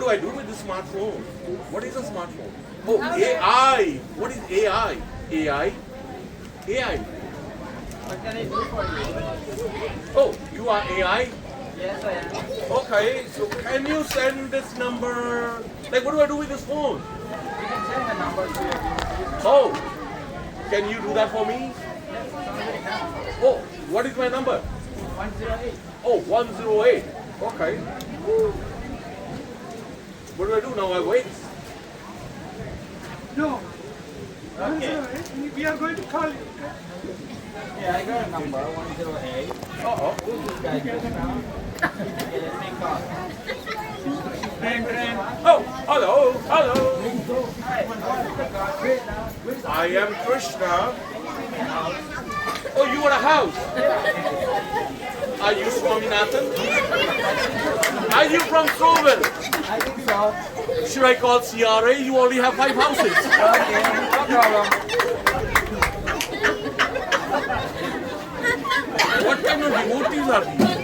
do I do with the smartphone? What is a smartphone? Oh, AI. What is AI? AI? AI. What can I do for you? Oh, you are AI? Yes, I am. Okay, so can you send this number? Like, what do I do with this phone? You can send the number to your Oh, can you do that for me? Yes, somebody can. Oh, what is my number? 108. Oh, 108. Okay. What do I do now? I wait. No. Okay. We are going to call you. Yeah, I got a number, 108. Uh-oh. Who's this guy just now? Okay, let me call. Ring. Oh, hello, hello. Hi. I am Krishna. Oh, you want a house? Are you Swaminathan? Are you from Stroville? I think so. Should I call CRA? You only have 5 houses. Okay, no problem. What kind of devotees are these?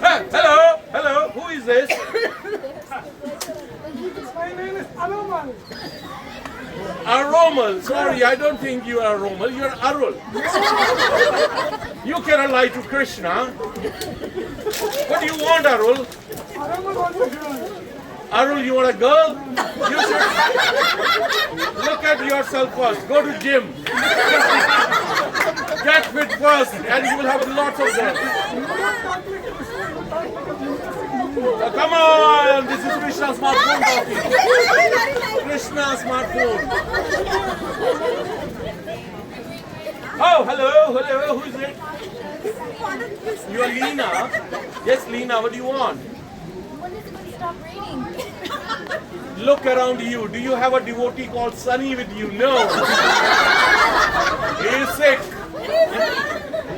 Hey, hello, hello. Who is this? My name is Anuman. Aromal. Sorry, I don't think you are Aromal. You are Arul. You cannot lie to Krishna. What do you want, Arul? Anuman wants a girl. Arul, you want a girl? You should look at yourself first. Go to gym. Get fit first, and you will have lots of girls. Come on, this is Krishna's smartphone talking. Krishna's smartphone. Oh, hello, who is it? You are Leena. Yes, Leena, what do you want? When is it going to stop raining? Look around you. Do you have a devotee called Sunny with you? No. He is sick.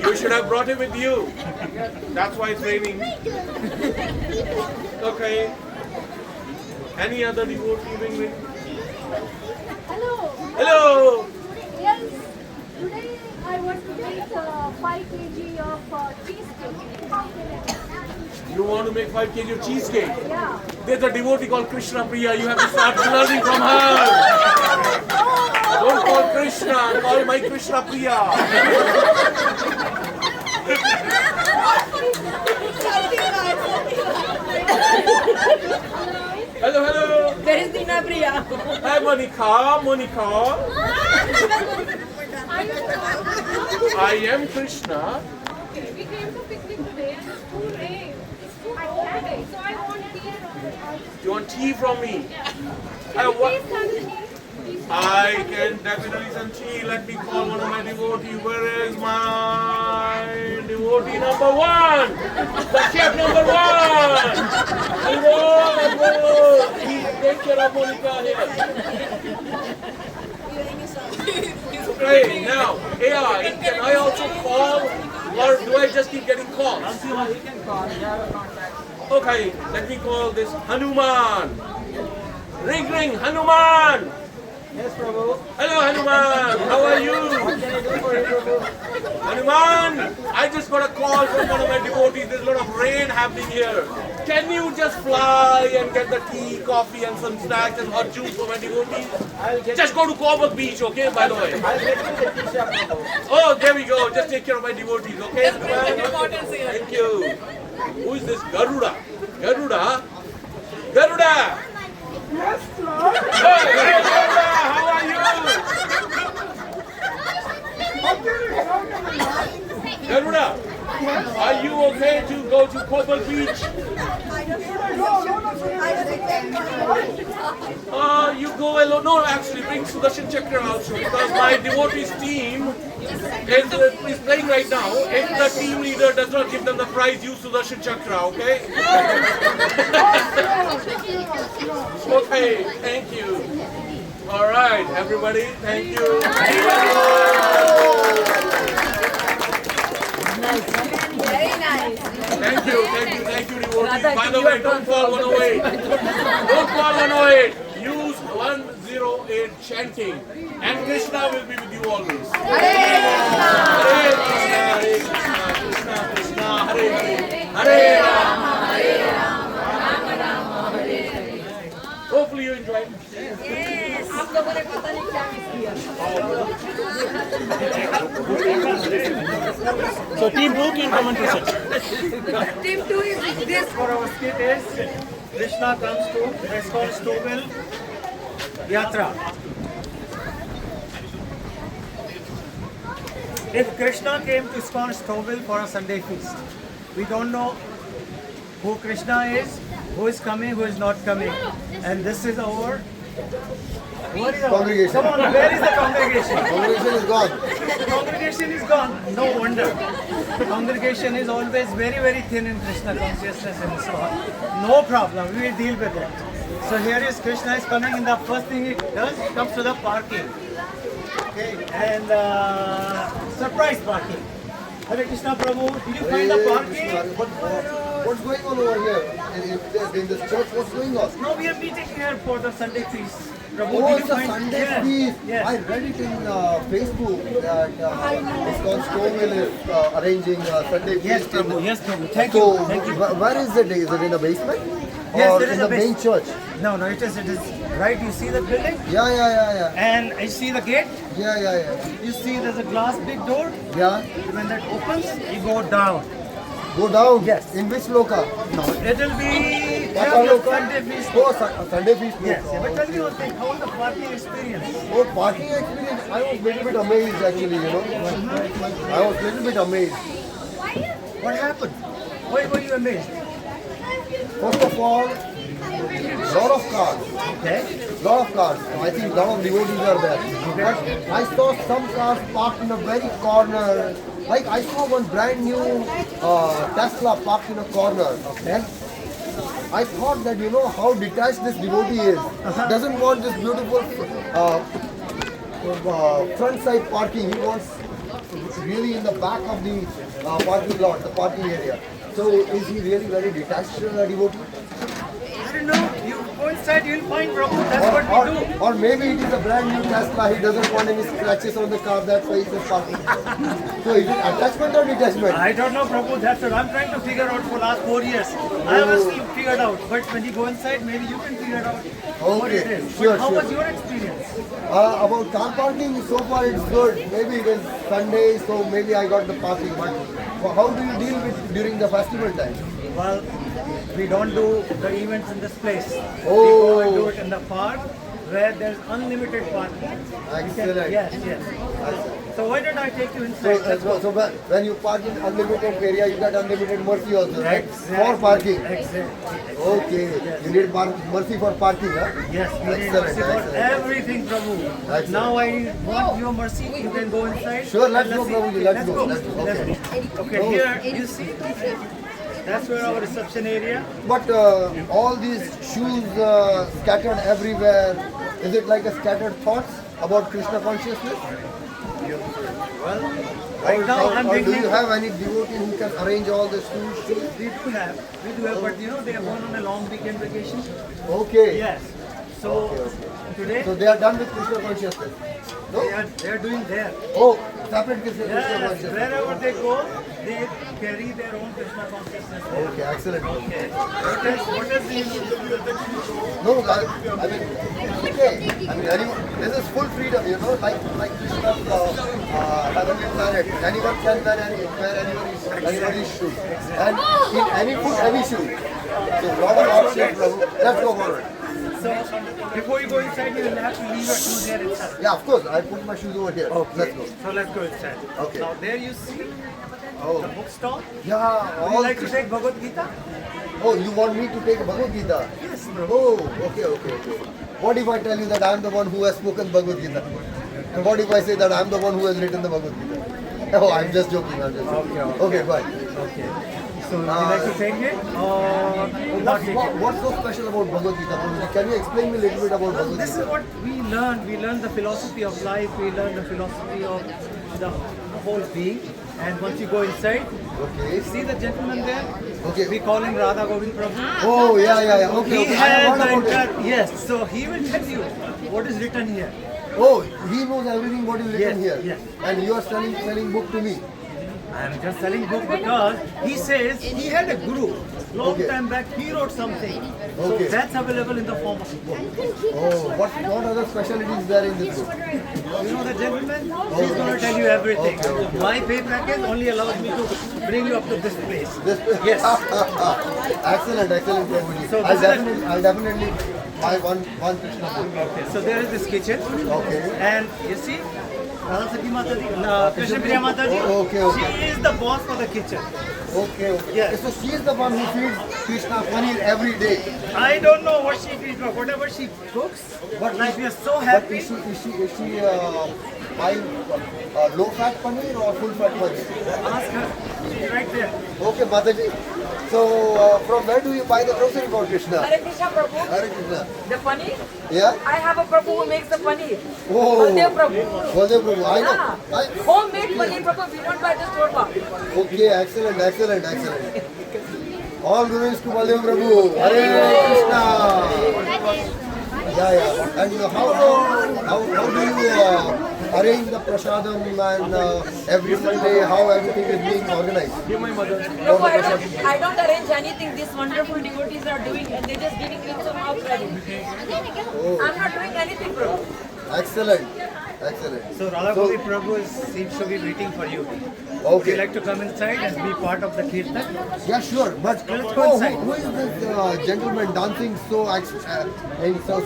You should have brought him with you. That's why it's raining. Okay. Any other devotee being with? Hello. Hello. Yes. Today I want to make 5 kg of cheesecake. You want to make 5 kg of cheesecake? Yeah. There's a devotee called Krishna Priya. You have to start learning from her. Don't call Krishna. Call my Krishna Priya. Hello. Where is Dina Priya? Hi, Monica. I am Krishna. We came to picnic today and it's too rain. It's too cold. So I want tea. You want tea from me? Can you what- please send the tea? Please. I can definitely send tea. Let me call one of my devotees. Where is my devotee number 1? The chef number 1. Hello. Please take care of Monica here. Okay, now, AI, can I also call or do I just keep getting calls? You can call. You have a contact. Okay, let me call this Hanuman. Ring, Hanuman. Yes, Prabhu. Hello, Hanuman. How are you? What can I do for you, Prabhu? Hanuman, I just got a call from one of my devotees. There's a lot of rain happening here. Can you just fly and get the tea, coffee, and some snacks and hot juice for my devotees? I'll get Just go to Coburg Beach, okay? By the way. I'll get you the tea shop, Prabhu. Oh, there we go. Just take care of my devotees, okay? Hanuman? Thank you. Who is this? Garuda. Yes, Lord. Hey, Garuda, how are you? Garuda, are you okay to go to Coburg Beach? You go alone. No, actually, bring Sudarshan Chakra also because my devotees team is playing right now. If the team leader does not give them the prize, use Sudarshan Chakra, okay? Okay, thank you. All right, everybody, thank you. Very nice. Thank you, devotees. By the way, don't call 108. Don't call 108. Use 108 chanting. And Krishna will be with you always. Hare Krishna, Krishna Krishna, Hare Hare, Hare Rama. लोगों ने पता नहीं क्या miss किया। So team 2 can comment research. Team 2 is this. For our skit is Krishna comes to ISKCON Stowell Yatra. If Krishna came to ISKCON Stowell for a Sunday feast, we don't know who Krishna is, who is coming, who is not coming, and this is our Congregation. Come on, where is the congregation? Congregation is gone. Congregation is gone. No wonder. Congregation is always very, very thin in Krishna consciousness and so on. No problem. We will deal with it. So here is Krishna is coming, and the first thing he does, he comes to the parking. Okay, and surprise parking. Hare Krishna Prabhu, did you find the parking? What's going on over here in this church? What's going on? No, we are meeting here for the Sunday feast. Prabhu, Oh, did it's you a find Sunday Yes, feast. Yes. I read it in Facebook that ISKCON Stowell is arranging Sunday feast. Yes, Prabhu. Yes, Prabhu. Thank So, you. Thank you. where is it? Is it in a basement? Yes, or there is in a the main base- church? No, it is right. You see the building, Yeah. and you see the gate. Yeah. You see there's a glass big door. Yeah. When that opens, you go down. Go down? Yes. In which loka? No, it'll be Pata loka? Sunday feast. Oh, Sunday feast loka. Yes, but tell me one thing. How was the parking experience? Oh, parking experience. I was a little bit amazed actually, you know. I was a little bit amazed. What happened? Why were you amazed? First of all, lot of cars. Okay. Lot of cars. I think lot of devotees are there. But I saw some cars parked in a very corner. Like I saw one brand new Tesla parked in a corner. And I thought that how detached this devotee is. Doesn't want this beautiful front side parking. He wants really in the back of the parking lot, the parking area. So is he really very detached devotee? I don't know. You go inside, you'll find Prabhu. That's what we do. Or maybe it is a brand new Tesla. He doesn't want any scratches on the car. That's why he's just parking. So is it attachment or detachment? I don't know, Prabhu. That's what I'm trying to figure out for last 4 years. I haven't figured out. But when you go inside, maybe you can figure out what it is. Sure, But how sure. was your experience? About car parking, so far it's good. Maybe it is Sunday, so maybe I got the parking. But how do you deal with during the festival time? Well, we don't do the events in this place. We go and do it in the park where there's unlimited parking. Excellent. Yes. So why don't I take you So, inside? Let's go. so when you park in unlimited area, you got unlimited mercy also, right? Exactly. For parking. Exactly. Okay. You need mercy for parking, huh? Yes, we need Excellent, mercy for excellent. everything, Prabhu. Excellent. Now I want your mercy. You can go inside. Sure, let's And go, Prabhuji, let's go, let's go. Let's Okay. go. Okay, here you see. That's where our reception area. But all these shoes scattered everywhere, is it like a scattered thoughts about Krishna consciousness? Right now I'm Or do thinking. you have any devotee who can arrange all the shoes? We do have, but they have gone on a long weekend vacation. Okay. Yes. So today So they are done with Krishna consciousness? No? they are doing there. Oh, separate Krishna Yes, consciousness. wherever they go, they carry their own Krishna consciousness. Okay, excellent. Okay. What is the No, I mean, okay. I mean, this is full freedom, like Krishna's heavenly planet. Anyone can wear anybody's shoe. And in any foot, any shoe. So, lot of options, Prabhu. Let's go forward. So before you go inside, you will have to leave your shoes there inside. Yeah, of course. I put my shoes over here. Okay. Let's go. So let's go inside. Okay. Now there you see the Oh, bookstore. yeah. Would you like to take Bhagavad Gita? Oh, you want me to take Bhagavad Gita? Yes, bro. Oh, okay. What if I tell you that I am the one who has spoken Bhagavad Gita? And what if I say that I am the one who has written the Bhagavad Gita? Oh, I'm just joking. Okay, fine. Okay. So would you like to take it or not take it? What's so special about Bhagavad Gita? Prabhuji? Can you explain me a little bit about Well, Bhagavad this is Gita? what we learn. We learn the philosophy of life. We learn the philosophy of the whole being. And once you go inside, Okay. see the gentleman there? Okay. We call him Radha Govind Prabhu. Oh, yeah. Okay. He I has heard the about it. entire, yes. So he will tell you what is written here. Oh, he knows everything what is written Yes, here. yes. And you are selling book to me. I am just selling book because he says he had a guru long Okay. time back he wrote something. Okay. So that's available in the form of a book. Oh, what other specialties there in this book? You know the gentleman? He's going to tell you everything. Okay. My pay package only allows me to bring you up to this place. This Yes. excellent, Prabhuji. So I'll definitely buy one Krishna book. Okay, so there is this kitchen. Okay. And you see, Radha Sati Mataji, Krishna Priya Mataji, Okay, okay. she is the boss for the kitchen. Okay. Yes. So she is the one who feeds Krishna paneer every day. I don't know what she feeds, but whatever she cooks, But like we are so But happy. is she buying low fat paneer or full fat paneer? Ask her. She's right there. Okay, Mataji. So from where do you buy the grocery for Krishna? Hare Krishna Prabhu, Hare Krishna. the paneer. Yeah? I have a Prabhu who makes the paneer. Oh. Baldev Prabhu. Baldev Prabhu, I know. Yeah. Homemade paneer Prabhu, we don't buy the store bought. Okay, excellent. All glories to Baldev Prabhu. Hare Krishna. Yeah. And how do you arrange the prasadam and every Sunday, how everything is being organized? Prabhu, I don't arrange anything. These wonderful devotees are doing and they're just giving each of our credit. I'm not doing anything, Prabhu. Excellent. So Radha Gopi Prabhu seems to be waiting for you. Would you Okay. like to come inside and be part of the kirtan? Yeah, sure. But Let's go inside. who is this gentleman dancing in so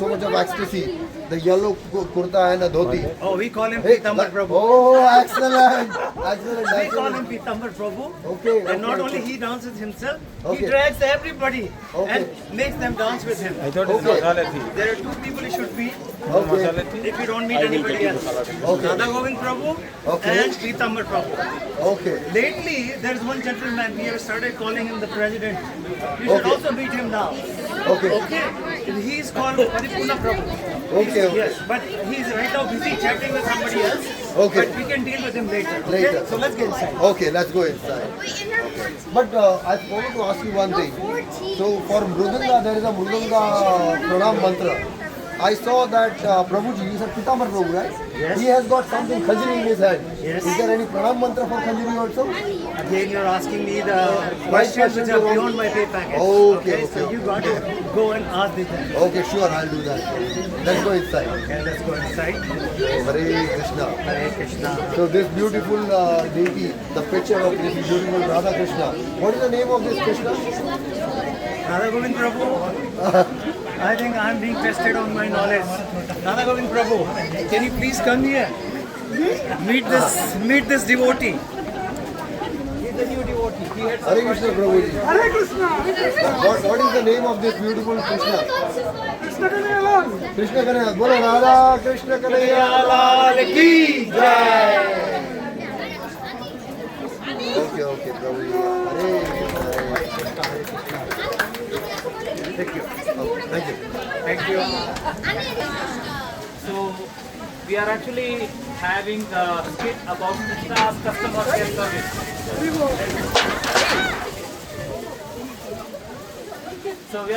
much of ecstasy? The yellow kurta and a dhoti. Oh, we call him Hey, Pitambar Prabhu. Oh, excellent. We call him Pitambar Prabhu. Okay, And not okay, only okay. he dances himself, Okay. he drags everybody Okay. and makes them dance with him. I thought it's Okay. Masalati. There are two people you should meet Okay. if you don't meet anybody else. Okay. Radha Govind Prabhu Okay. and Pitambar Prabhu. Okay. Lately, there is one gentleman, we have started calling him the president. You should Okay. also meet him now. Okay. Okay? He is called Paripurna Prabhu. Okay. Yes, but he is right now busy chatting with somebody else. Okay. But we can deal with him later. Okay? Later. So let's get inside. Okay, let's go inside. But I forgot to ask you one thing. So for Mrudanga, there is a Mrudanga Pranam mantra. I saw that Prabhuji, you said Pitambar Prabhu, right? Yes. He has got something khajri in his hand. Yes. Is there any Pranam mantra for khajri also? Again, you're asking me the questions which are beyond my pay package. Okay, So okay. you got to go and ask them. Okay, sure, I'll do that. Let's go inside. Okay, let's go inside. Hare Krishna. Hare Krishna. So this beautiful deity, the picture of this beautiful Radha Krishna. What is the name of this Krishna? Radha Govind Prabhu, I think I'm being tested on my knowledge. Radha Govind Prabhu, can you please come here? Meet this devotee. He's the new devotee. He had Hare Krishna Prabhuji. Hare Krishna. What is the name of this beautiful Krishna? Krishna Kanaya. Krishna Kanaya. Bolo Radha Krishna Kanaya Lal ki jai. Okay, Prabhuji. Hare Krishna. Hare Krishna. Thank you. Thank you. Thank you. So we are actually having a skit about Krishna's customer care service. So we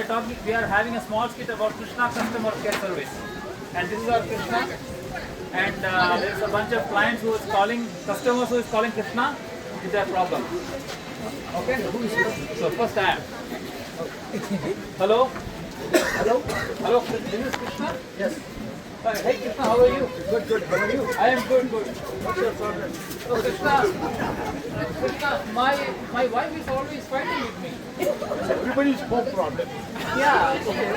are having a small skit about Krishna customer care service, and this is our Krishna. And there is a bunch of clients who is calling, customers who is calling Krishna with their problem. Okay. So first I am. Hello. Hello. This is Krishna. Yes. Hey Krishna, how are you? Good. How are you? I am good. What's your problem? So Krishna, my wife is always fighting with me. Everybody's home problem. Yeah. Okay.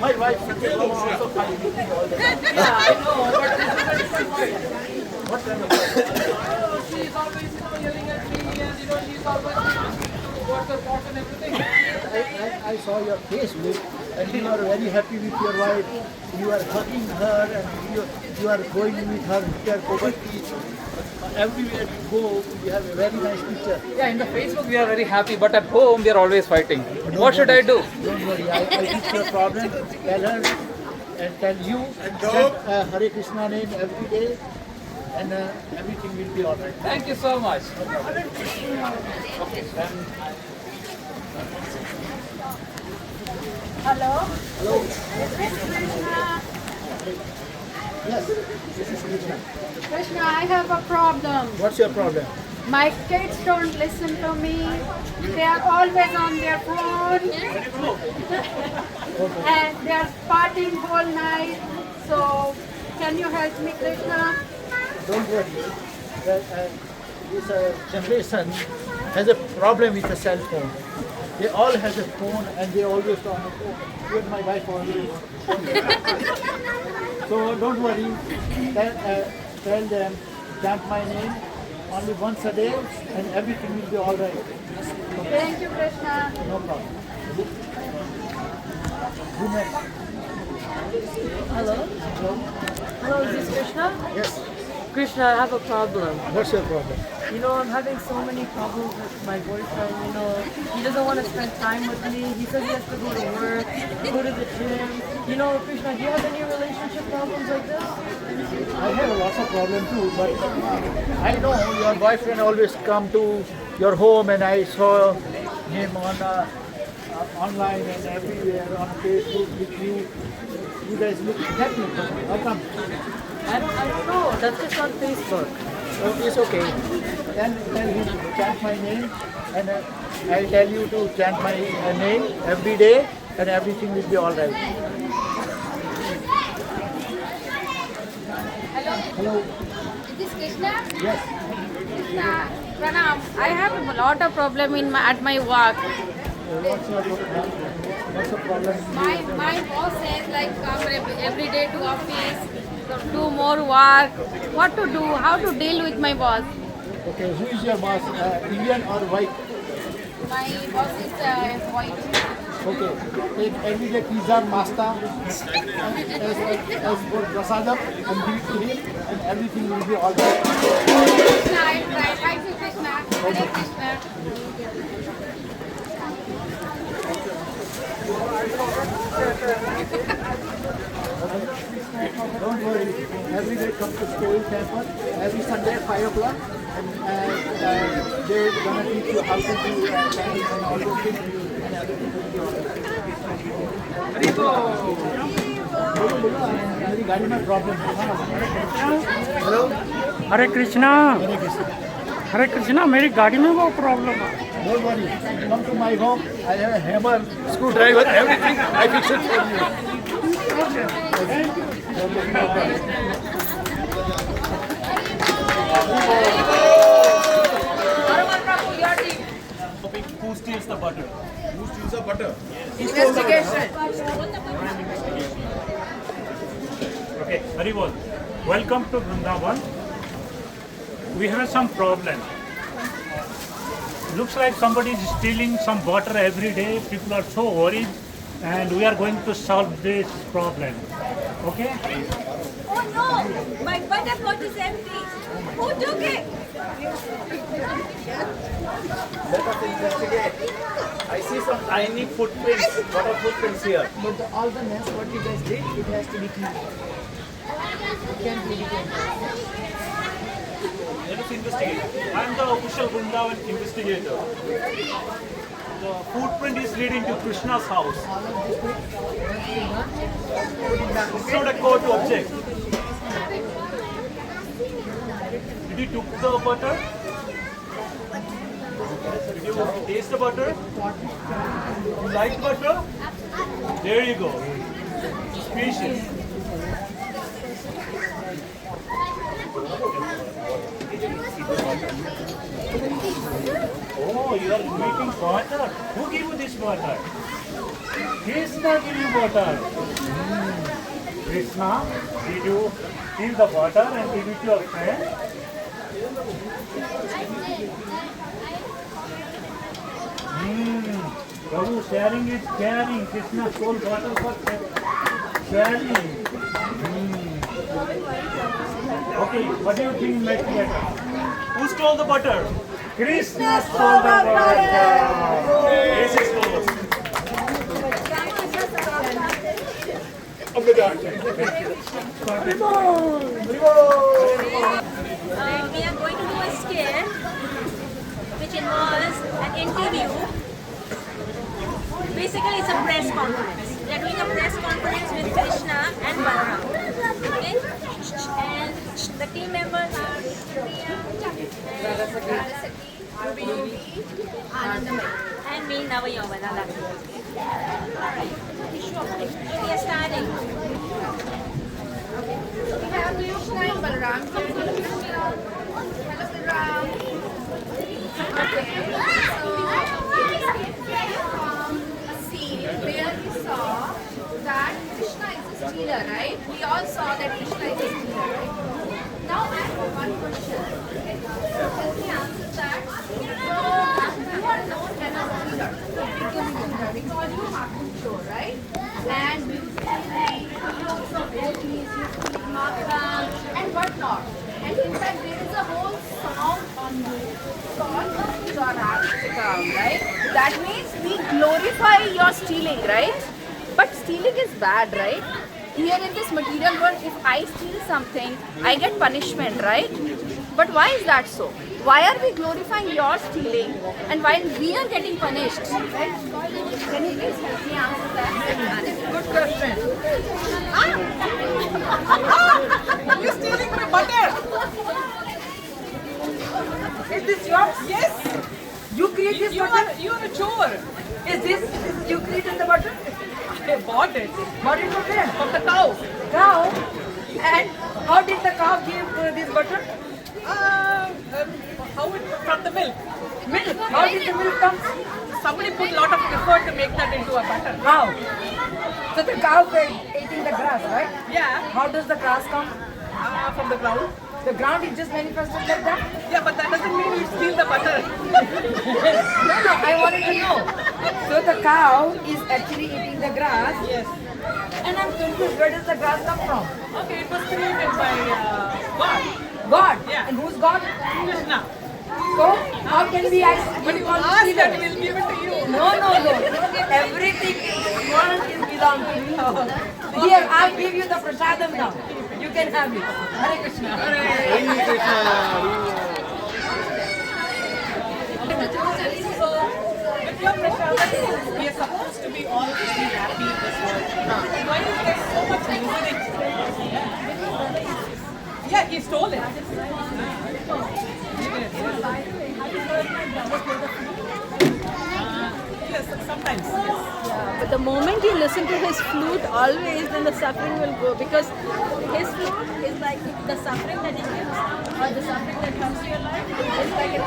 My wife is also fighting with me all the time. Yeah, I know, but this is a different fight. What kind of fight? She is always, yelling at me, and she's always asking me to wash her pot and everything. I saw your Facebook and you are very happy with your wife. You are hugging her and you are going with her poverty. Everywhere you go, you have a very nice picture. Yeah, in the Facebook we are very happy, but at home we are always fighting. What should I do? Don't worry, I fix your problem. Tell her and tell you and chant Hare Krishna name every day and everything will be alright. Thank you so much. Hello? Yes, this is Krishna. Krishna, I have a problem. What's your problem? My kids don't listen to me. They are always on their phone. And they are partying whole night. So, can you help me, Krishna? Don't worry. This generation has a problem with the cell phone. They all have a phone and they always on the phone. Even my wife always. So don't worry. Tell them, chant my name only once a day and everything will be alright. Thank you, Krishna. No problem. Who next? Hello? Hello, is this Krishna? Yes. Krishna, I have a problem. What's your problem? You know, I'm having so many problems with my boyfriend. You know, he doesn't want to spend time with me. He says he has to go to work, go to the gym. You know, Krishna, do you have any relationship problems like this? I have lots of problems too, but I know your boyfriend always come to your home and I saw him on online and everywhere on Facebook with you. You guys look happy. How come? I don't know. That's just on Facebook. Oh, it's okay. Then tell him to chant my name and I'll tell you to chant my name every day and everything will be alright. Hello. Is this Krishna? Yes. Krishna, Pranam. I have a lot of problem at my work. What's the problem? My boss says like come every day to office, do more work. What to do? How to deal with my boss? Okay, who is your boss? Indian or white? My boss is white. Okay, take everyday pizza, pasta, as for prasadam and give it to him and everything will be alright. Krishna, I try. Thank you, Krishna. Hare Krishna. Don't worry, every day come to school temple, every Sunday at 5 o'clock and they're gonna teach you how to do chanting and all those things and everything will be alright. मेरी गाड़ी में problem है। Hello हरे कृष्णा हरे कृष्णा मेरी गाड़ी में वो problem है Don't worry, come to my home. I have a hammer, screwdriver, everything. I fix it for you. Who steals the butter? Who steals the butter? Investigation. Okay, Haribol, welcome to Vrindavan. We have some problem. Looks like somebody is stealing some butter every day. People are so worried and we are going to solve this problem. Okay? Oh no! My butter pot is empty. Who took it? Let us investigate. I see some tiny footprints. What are footprints here? But all the mess what you guys did, it has to be clean. It can't be clean. Let us investigate. I am the official Vrindavan investigator. The footprint is leading to Krishna's house. It's not a call to object. Did you took the butter? Did you taste the butter? You like butter? There you go. Species. Oh, you are making butter. Who gave you this butter? Krishna gave you butter. Krishna, did you steal the butter and give it to your friend? Prabhu, sharing is caring. Krishna stole butter for sharing. Okay, what do you think might be better? Who stole the butter? Krishna stole the butter. Case is closed. We are going to do a skit which involves an interview. Basically, it's a press conference. We are doing a press conference with Krishna and Balaram. Okay? And the team members are Priya, Saraswati, Ruby, Anandamai, and me, Navayovana. Alright, we are starting. We have Krishna and Balaram. Hello, Balaram. Okay, so a scene where we saw that Krishna is a stealer, right? We all saw that Krishna is a stealer, right? Now I have one question. Help me answer that. You are known as a stealer because you have control, right? And you steal some goatees, you steal makhan and whatnot. And in fact, there is a whole song on you called Chaurastikam, right? That means we glorify your stealing, right? But stealing is bad, right? Here in this material world, if I steal something, I get punishment, right? But why is that so? Why are we glorifying your stealing and while we are getting punished? Right? Can you please help me answer that? Good question. You're stealing my butter. Is this yours? Yes. You create this butter? You are a chore. Is this you created the butter? I bought it. Bought it from where? From the cow. Cow? And how did the cow give this butter? From the milk. Milk? How did the milk come? Somebody put a lot of effort to make that into a butter. How? So the cow is eating the grass, right? Yeah. How does the grass come? From the ground. The ground is just manifested like that? Yeah, but that doesn't mean you steal the butter. No, I wanted to know. So the cow is actually eating the grass. Yes. And I'm confused, where does the grass come from? Okay, it was created by God. God? Yeah. And who's God? Krishna. So, how can we ask? But you ask that we'll give it to you. No. Everything is belongs to you. Here, I'll give you the prasadam now. You can have it. Hare Krishna. Hare Krishna. So, with your prasadam, we are supposed to be all very happy in this world. Why is there so much misery? Yeah, he stole it. Yes, sometimes. Yes. But the moment you listen to his flute, always then the suffering will go, because his flute is like the suffering that he gives or the suffering that comes to your life is like a